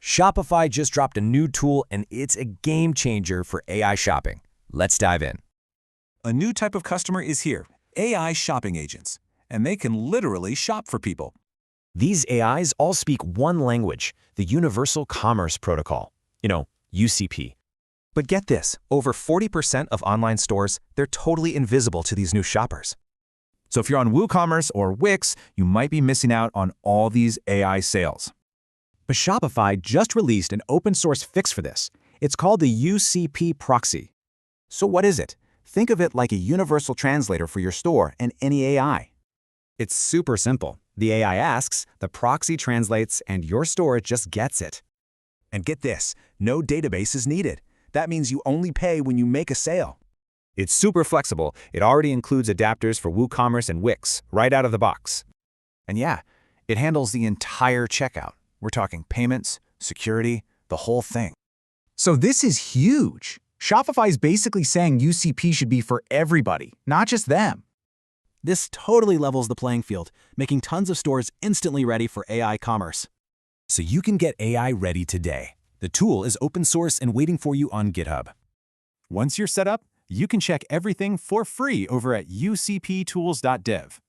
Shopify just dropped a new tool and it's a game changer for AI shopping. Let's dive in. A new type of customer is here, AI shopping agents, and they can literally shop for people. These AIs all speak one language, the Universal Commerce Protocol, UCP. But get this, over 40% of online stores, they're totally invisible to these new shoppers. So if you're on WooCommerce or Wix, you might be missing out on all these AI sales. But Shopify just released an open-source fix for this. It's called the ucp-proxy. So what is it? Think of it like a universal translator for your store and any AI. It's super simple. The AI asks, the proxy translates, and your store just gets it. And get this, no database is needed. That means you only pay when you make a sale. It's super flexible. It already includes adapters for WooCommerce and Wix right out of the box. And yeah, it handles the entire checkout. We're talking payments, security, the whole thing. So this is huge. Shopify is basically saying UCP should be for everybody, not just them. This totally levels the playing field, making tons of stores instantly ready for AI commerce. So you can get AI ready today. The tool is open source and waiting for you on GitHub. Once you're set up, you can check everything for free over at ucp-tools.dev.